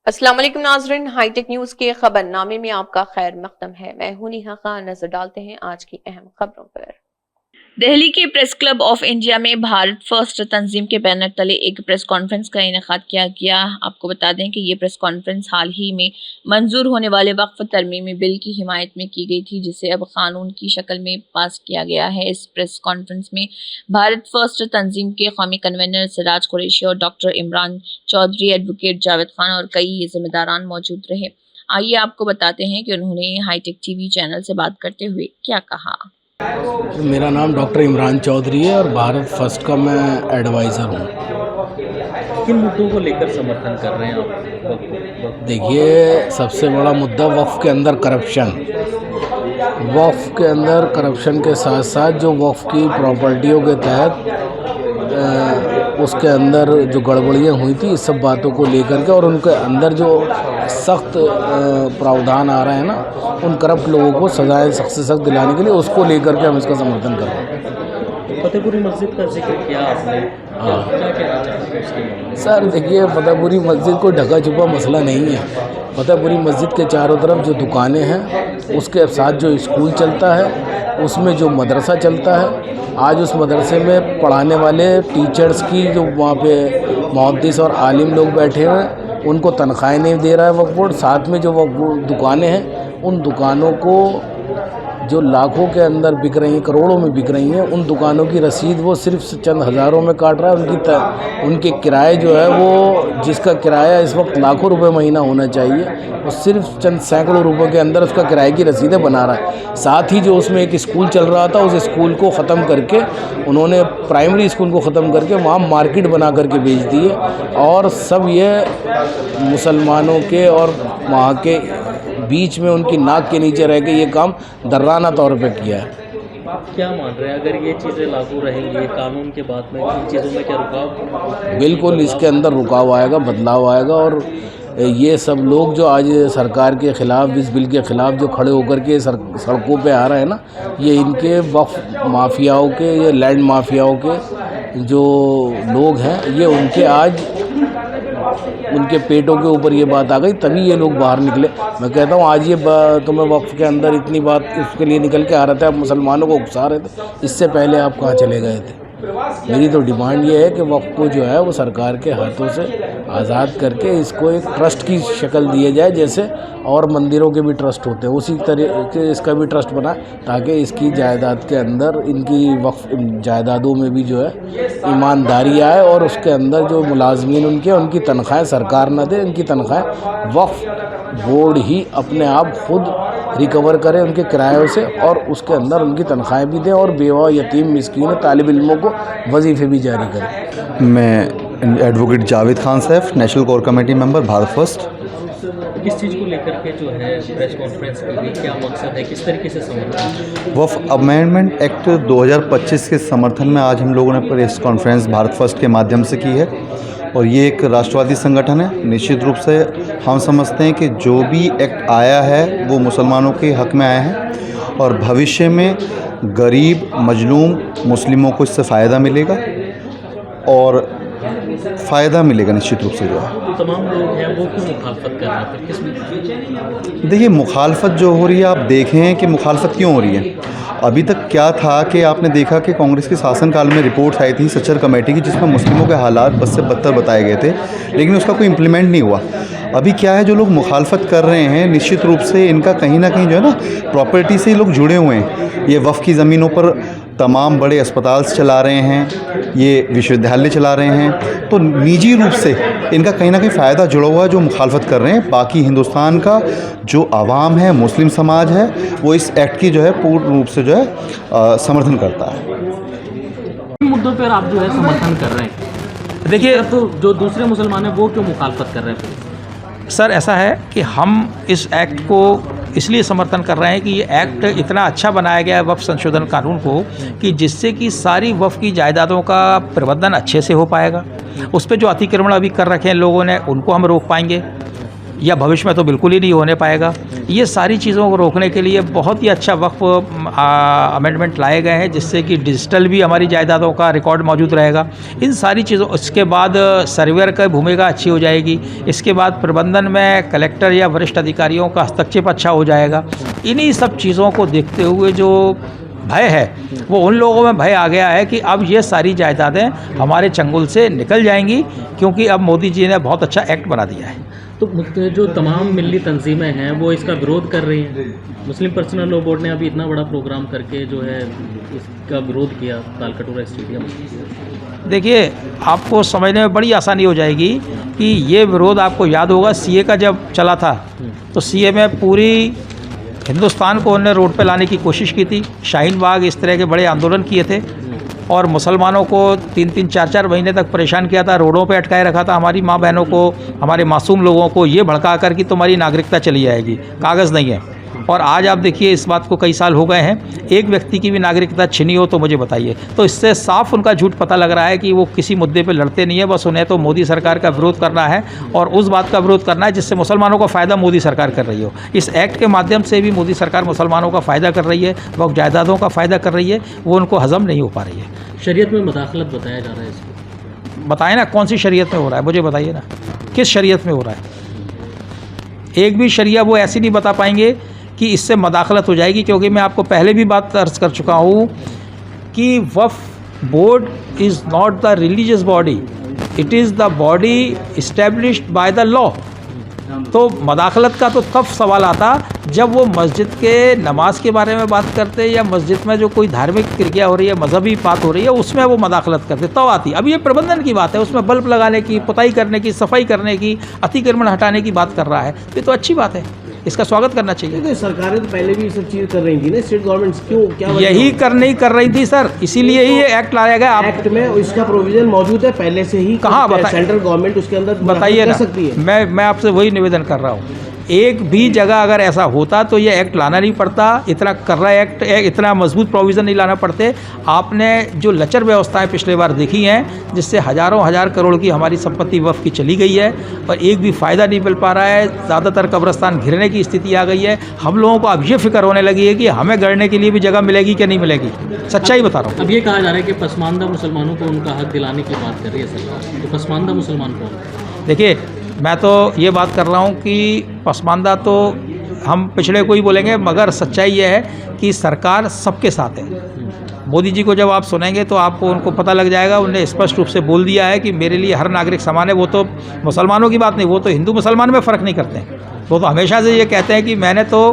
अस्सलाम वालेकुम नाज़रीन, हाईटेक न्यूज़ के खबरनामे में आपका खैर मकदम है। मैं हूं नेहा खान। नजर डालते हैं आज की अहम खबरों पर। दिल्ली के प्रेस क्लब ऑफ इंडिया में भारत फर्स्ट तंजीम के बैनर तले एक प्रेस कॉन्फ्रेंस का इनेकाद किया गया। आपको बता दें कि ये प्रेस कॉन्फ्रेंस हाल ही में मंजूर होने वाले वक्फ तरमीमी बिल की हिमायत में की गई थी, जिसे अब कानून की शक्ल में पास किया गया है। इस प्रेस कॉन्फ्रेंस में भारत फर्स्ट तंजीम के कौमी कन्वीनर सिराज कुरैशी और डॉक्टर इमरान चौधरी, एडवोकेट जावेद खान और कई जिम्मेदारान मौजूद रहे। आइए आपको बताते हैं कि उन्होंने हाईटेक टीवी चैनल से बात करते हुए क्या कहा। मेरा नाम डॉक्टर इमरान चौधरी है और भारत फर्स्ट का मैं एडवाइज़र हूँ। किन मुद्दों को लेकर समर्थन कर रहे हैं आप? देखिए, सबसे बड़ा मुद्दा वक्फ के अंदर करप्शन। वक्फ के अंदर करप्शन के साथ साथ जो वक्फ की प्रॉपर्टियों के तहत उसके अंदर जो गड़बड़ियाँ हुई थी, इस सब बातों को लेकर के और उनके अंदर जो सख्त प्रावधान आ रहे हैं ना, उन करप्ट लोगों को सजाएं सख्त से सख्त दिलाने के लिए, उसको लेकर के हम इसका समर्थन कर रहे हैं। फतेहपुरी मस्जिद का जिक्र किया आपने, हाँ क्या कहना चाहते हैं उसके बारे में? सर, देखिए, फतेहपुरी मस्जिद कोई ढका छुपा मसला नहीं है। फतेहपुरी मस्जिद के चारों तरफ जो दुकानें हैं, उसके साथ जो स्कूल चलता है, उसमें जो मदरसा चलता है, आज उस मदरसे में पढ़ाने वाले टीचर्स की जो वहाँ पे मुहद्दिस और आलिम लोग बैठे हुए हैं, उनको तनख्वाहें नहीं दे रहा है वक्फ बोर्ड। साथ में जो वक्फ दुकानें हैं, उन दुकानों को जो लाखों के अंदर बिक रही हैं, करोड़ों में बिक रही हैं, उन दुकानों की रसीद वो सिर्फ चंद हज़ारों में काट रहा है। उनके किराए जो है, वो जिसका किराया इस वक्त लाखों रुपए महीना होना चाहिए, वो सिर्फ चंद सैकड़ों रुपए के अंदर उसका किराए की रसीदें बना रहा है। साथ ही जो उसमें एक स्कूल चल रहा था, उस स्कूल को ख़त्म करके उन्होंने प्राइमरी स्कूल को ख़त्म करके वहाँ मार्केट बना करके बेच दिए। और सब ये मुसलमानों के और वहाँ के बीच में उनकी नाक के नीचे रह के ये काम दर्राना तौर पे किया है। आप क्या मान रहे हैं, अगर ये चीज़ें लागू रहेंगी कानून के बाद में, इन चीज़ों में क्या रुकाव? बिल्कुल इसके अंदर रुकाव आएगा, बदलाव आएगा। और ये सब लोग जो आज सरकार के ख़िलाफ़, इस बिल के ख़िलाफ़ जो खड़े होकर के सड़कों पे आ रहे हैं ना, ये इनके वक्फ माफियाओं के, ये लैंड माफियाओं के जो लोग हैं, ये उनके आज उनके पेटों के ऊपर ये बात आ गई, तभी ये लोग बाहर निकले। मैं कहता हूँ, आज ये तुम्हें वक्फ के अंदर इतनी बात उसके लिए निकल के आ रहे थे, आप मुसलमानों को उकसा रहे थे, इससे पहले आप कहाँ चले गए थे? मेरी तो डिमांड ये है कि वक्फ को जो है वो सरकार के हाथों से आज़ाद करके इसको एक ट्रस्ट की शक्ल दिया जाए, जैसे और मंदिरों के भी ट्रस्ट होते हैं, उसी तरीके इसका भी ट्रस्ट बना, ताकि इसकी जायदाद के अंदर, इनकी वक्फ जायदादों में भी जो है ईमानदारी आए और उसके अंदर जो मुलाजमीन उनकी तनख्वाहें सरकार न दे, इनकी तनख्वाहें वक्फ बोर्ड ही अपने आप खुद रिकवर करे उनके किरायों से, और उसके अंदर उनकी तनख्वाहें भी दें और बेवा, यतीम, मिस्कीन, तालिब इल्मों को वजीफ़े भी जारी करें। मैं एडवोकेट जावेद खान साहब, national core committee member, Bharat first. किस चीज़ को लेकर के जो है प्रेस कॉन्फ्रेंस की गई, क्या मकसद है, किस तरीके से समर्थन? वक्फ अमेंडमेंट एक्ट 2025 के समर्थन में आज हम लोगों ने प्रेस कॉन्फ्रेंस भारत फर्स्ट के माध्यम से की है। और ये एक राष्ट्रवादी संगठन है। निश्चित रूप से हम समझते हैं कि जो भी एक्ट आया है वो मुसलमानों के हक़ में आया है और भविष्य में गरीब मजलूम मुस्लिमों को इससे फ़ायदा मिलेगा और फ़ायदा मिलेगा निश्चित रूप से जो है। तो तमाम लोग हैं वो क्यों मुखालफत कर रहे हैं फिर, किस? देखिए, मुखालफत जो हो रही है, आप देखें कि मुखालफत क्यों हो रही है। अभी तक क्या था कि आपने देखा कि कांग्रेस के शासनकाल में रिपोर्ट्स आई थी सच्चर कमेटी की, जिसमें मुस्लिमों के हालात बद से बदतर बताए गए थे, लेकिन उसका कोई इम्प्लीमेंट नहीं हुआ। अभी क्या है, जो लोग मुखालफत कर रहे हैं, निश्चित रूप से इनका कहीं ना कहीं जो है ना, प्रॉपर्टी से लोग जुड़े हुए हैं। ये वक्फ की ज़मीनों पर तमाम बड़े अस्पताल चला रहे हैं, ये विश्वविद्यालय चला रहे हैं, तो निजी रूप से इनका कहीं ना कहीं फ़ायदा जुड़ा हुआ है जो मुखालफत कर रहे हैं। बाकी हिंदुस्तान का जो आवाम है, मुस्लिम समाज है, वो इस एक्ट की जो है पूर्ण रूप से जो है समर्थन करता है। किन मुद्दों पर आप जो है समर्थन कर रहे हैं? देखिए, तो जो दूसरे मुसलमान हैं वो क्यों मुखालफत कर रहे हैं? सर, ऐसा है कि हम इस एक्ट को इसलिए समर्थन कर रहे हैं कि ये एक्ट इतना अच्छा बनाया गया है, वक्फ संशोधन कानून को, कि जिससे कि सारी वक्फ की जायदादों का प्रबंधन अच्छे से हो पाएगा। उस पर जो अतिक्रमण अभी कर रखे हैं लोगों ने, उनको हम रोक पाएंगे। या भविष्य में तो बिल्कुल ही नहीं होने पाएगा। ये सारी चीज़ों को रोकने के लिए बहुत ही अच्छा वक्फ अमेंडमेंट लाए गए हैं, जिससे कि डिजिटल भी हमारी जायदादों का रिकॉर्ड मौजूद रहेगा। इन सारी चीज़ों, इसके बाद सर्वेयर की भूमिका अच्छी हो जाएगी। इसके बाद प्रबंधन में कलेक्टर या वरिष्ठ अधिकारियों का हस्तक्षेप अच्छा हो जाएगा। इन्हीं सब चीज़ों को देखते हुए जो भय है वो उन लोगों में भय आ गया है कि अब ये सारी जायदादें हमारे चंगुल से निकल जाएंगी, क्योंकि अब मोदी जी ने बहुत अच्छा एक्ट बना दिया है। तो जो तमाम मिली तंजीमें हैं वो इसका विरोध कर रही हैं। मुस्लिम पर्सनल लॉ बोर्ड ने अभी इतना बड़ा प्रोग्राम करके जो है इसका विरोध किया तालकटोरा स्टेडियम। देखिए, आपको समझने में बड़ी आसानी हो जाएगी कि ये विरोध, आपको याद होगा सीए का जब चला था तो सीए में पूरी हिंदुस्तान को उन्होंने रोड पे लाने की कोशिश की थी। शाहीन बाग इस तरह के बड़े आंदोलन किए थे और मुसलमानों को 3-3, 4-4 महीने तक परेशान किया था, रोडों पे अटकाए रखा था हमारी माँ बहनों को, हमारे मासूम लोगों को ये भड़का कर कि तुम्हारी नागरिकता चली जाएगी, कागज़ नहीं है। और आज आप देखिए, इस बात को कई साल हो गए हैं, एक व्यक्ति की भी नागरिकता छिनी हो तो मुझे बताइए। तो इससे साफ उनका झूठ पता लग रहा है कि वो किसी मुद्दे पे लड़ते नहीं है, बस उन्हें तो मोदी सरकार का विरोध करना है और उस बात का विरोध करना है जिससे मुसलमानों का फ़ायदा मोदी सरकार कर रही हो। इस एक्ट के माध्यम से भी मोदी सरकार मुसलमानों का फ़ायदा कर रही है, वह जायदादों का फ़ायदा कर रही है, वो उनको हज़म नहीं हो पा रही है। शरीयत में मुदाखलत बताया जा रहा है इसको। बताएं ना, कौन सी शरीयत में हो रहा है, मुझे बताइए ना, किस शरीयत में हो रहा है। एक भी शरिया वो ऐसी नहीं बता पाएंगे कि इससे मदाखलत हो जाएगी, क्योंकि मैं आपको पहले भी बात अर्ज कर चुका हूँ कि Waqf board is not the religious body, it is the body established by the law. तो मदाखलत का तो तब सवाल आता जब वो मस्जिद के नमाज के बारे में बात करते या मस्जिद में जो कोई धार्मिक क्रिया हो रही है, मजहबी बात हो रही है, उसमें वो मदाखलत करते तब आती। अब ये प्रबंधन की बात है, उसमें बल्ब लगाने की, पुताई करने की, सफाई करने की, अतिक्रमण हटाने की बात कर रहा है, ये तो अच्छी बात है, इसका स्वागत करना चाहिए। तो सरकारें तो पहले भी ये सब चीज़ कर रही थी ना, स्टेट गवर्नमेंट क्यों, क्या यही कर रही थी सर, इसीलिए ही ये एक्ट लाया गया। एक्ट में इसका प्रोविजन मौजूद है पहले से ही। कहाँ बताइए, सेंट्रल गवर्नमेंट उसके अंदर बताइए कर ना। सकती है। मैं आपसे वही निवेदन कर रहा हूँ, एक भी जगह अगर ऐसा होता तो ये एक्ट लाना नहीं पड़ता, इतना कर रहा एक्ट, इतना मजबूत प्रोविज़न नहीं लाना पड़ते। आपने जो लचर व्यवस्थाएं पिछले बार देखी हैं, जिससे हज़ारों हज़ार करोड़ की हमारी संपत्ति वक्फ की चली गई है और एक भी फ़ायदा नहीं मिल पा रहा है, ज़्यादातर कब्रिस्तान घिरने की स्थिति आ गई है। हम लोगों को अब ये फिक्र होने लगी है कि हमें गढ़ने के लिए भी जगह मिलेगी कि नहीं मिलेगी। सच्चाई बता रहा हूँ। अब ये कहा जा रहा है कि पसमानदा मुसलमानों को उनका हक दिलाने की बात कर रही है सरकार, तो पसमानदा मुसलमान कौन? देखिए, मैं तो ये बात कर रहा हूँ कि पसमानदा तो हम पिछड़े को ही बोलेंगे, मगर सच्चाई ये है कि सरकार सबके साथ है। मोदी जी को जब आप सुनेंगे तो आपको उनको पता लग जाएगा, उन्होंने स्पष्ट रूप से बोल दिया है कि मेरे लिए हर नागरिक समान है। वो तो मुसलमानों की बात नहीं, वो तो हिंदू मुसलमान में फ़र्क नहीं करते हैं। वो तो हमेशा से ये कहते हैं कि मैंने तो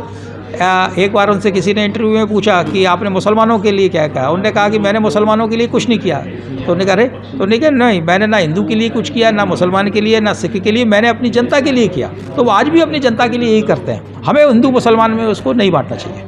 एक बार उनसे किसी ने इंटरव्यू में पूछा कि आपने मुसलमानों के लिए क्या कहा, उन्होंने कहा कि मैंने मुसलमानों के लिए कुछ नहीं किया। तो उन्होंने कहा, अरे, तो उन्होंने कहा नहीं, मैंने ना हिंदू के लिए कुछ किया, ना मुसलमान के लिए, ना सिख के लिए, मैंने अपनी जनता के लिए किया। तो वो आज भी अपनी जनता के लिए यही करते हैं। हमें हिंदू मुसलमान में उसको नहीं बांटना चाहिए।